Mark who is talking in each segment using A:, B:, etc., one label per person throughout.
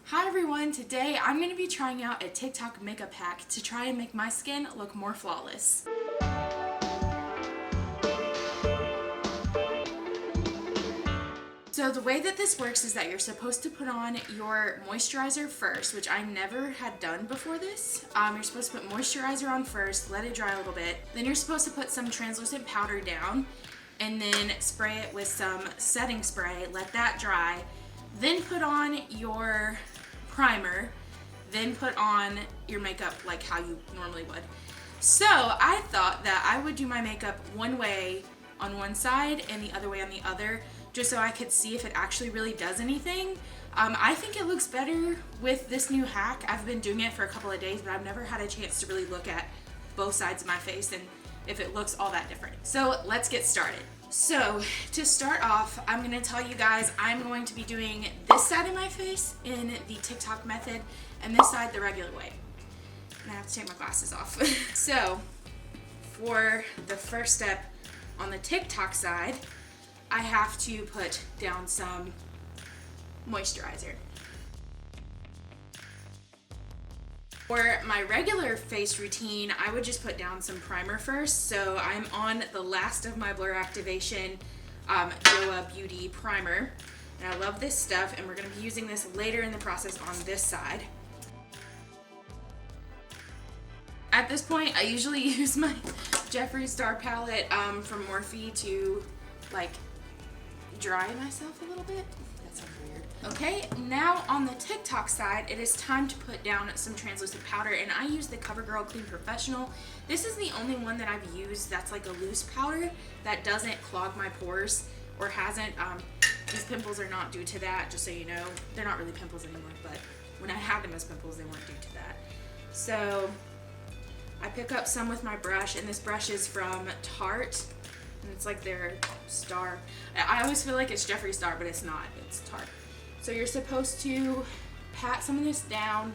A: Hi everyone, today I'm going to be trying out a TikTok makeup hack to try and make my skin look more flawless. So the way that this works is that you're supposed to put on your moisturizer first, which I never had done before this. You're supposed to put moisturizer on first, let it dry a little bit. Then you're supposed to put some translucent powder down and then spray it with some setting spray, let that dry. Then put on your primer, then put on your makeup like how you normally would. So I thought that I would do my makeup one way on one side and the other way on the other, just so I could see if it actually really does anything. I think it looks better with this new hack. I've been doing it for a couple of days, but I've never had a chance to really look at both sides of my face and if it looks all that different. So let's get started. So to start off, I'm going to tell you guys I'm going to be doing this side of my face in the TikTok method and this side the regular way. And I have to take my glasses off. So for the first step on the TikTok side, I have to put down some moisturizer. For my regular face routine, I would just put down some primer first. So I'm on the last of my Blur Activation Joa Beauty primer. And I love this stuff, and we're going to be using this later in the process on this side. At this point, I usually use my Jeffree Star palette from Morphe to like dry myself a little bit. That sounds weird. Okay, now on the TikTok side, it is time to put down some translucent powder, and I use the CoverGirl Clean Professional. This is the only one that I've used that's like a loose powder that doesn't clog my pores or hasn't. These pimples are not due to that, just so you know. They're not really pimples anymore, but when I had them as pimples, they weren't due to that. So I pick up some with my brush, and this brush is from Tarte, and it's like their Star. I always feel like it's Jeffree Star, but it's not. It's Tarte. So you're supposed to pat some of this down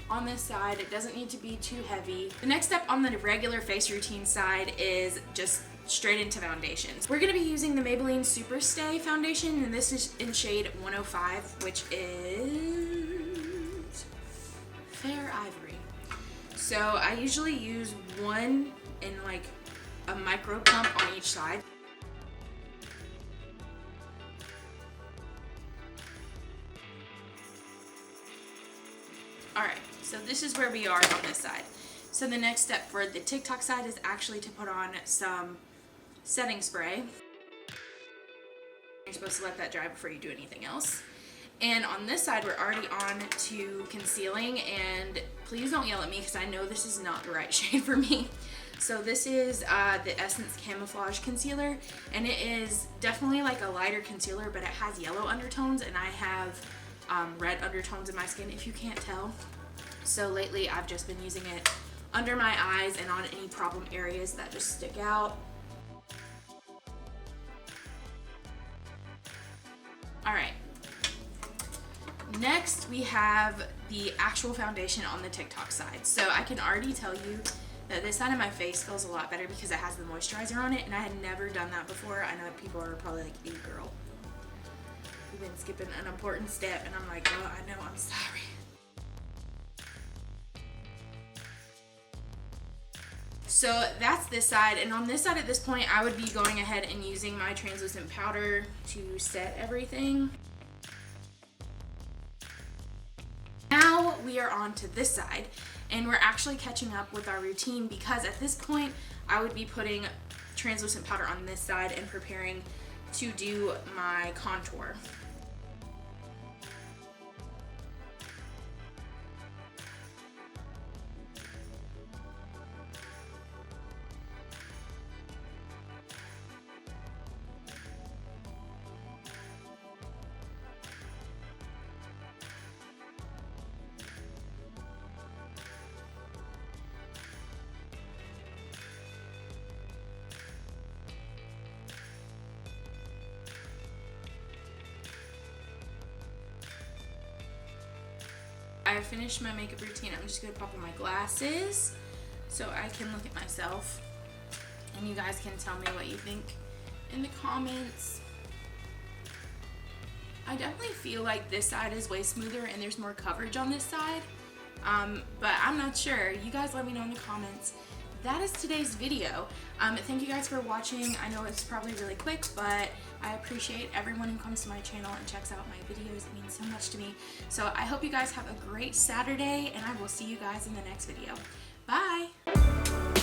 A: on this side. It doesn't need to be too heavy. The next step on the regular face routine side is just straight into foundations. We're going to be using the Maybelline Super Stay foundation, and this is in shade 105, which is Fair Ivory. So I usually use one in like a micro pump on each side. Alright, so this is where we are on this side. So the next step for the TikTok side is actually to put on some setting spray. You're supposed to let that dry before you do anything else. And on this side, we're already on to concealing, and please don't yell at me because I know this is not the right shade for me. So this is the Essence Camouflage Concealer, and it is definitely like a lighter concealer, but it has yellow undertones, and I have red undertones in my skin, if you can't tell. So lately I've just been using it under my eyes and on any problem areas that just stick out. Alright, next we have the actual foundation on the TikTok side. So I can already tell you that this side of my face feels a lot better because it has the moisturizer on it, and I had never done that before. I know people are probably like, "Ew, girl, you've been skipping an important step," and I'm like, "Oh, I know, I'm sorry." So that's this side, and on this side at this point, I would be going ahead and using my translucent powder to set everything. Now we are on to this side, and we're actually catching up with our routine because at this point, I would be putting translucent powder on this side and preparing to do my contour. I have finished my makeup routine. I'm just going to pop on my glasses so I can look at myself, and you guys can tell me what you think in the comments. I definitely feel like this side is way smoother and there's more coverage on this side, but I'm not sure. You guys let me know in the comments. That is today's video. Thank you guys for watching. I know it's probably really quick, but I appreciate everyone who comes to my channel and checks out my videos. It means so much to me. So I hope you guys have a great Saturday, and I will see you guys in the next video. Bye!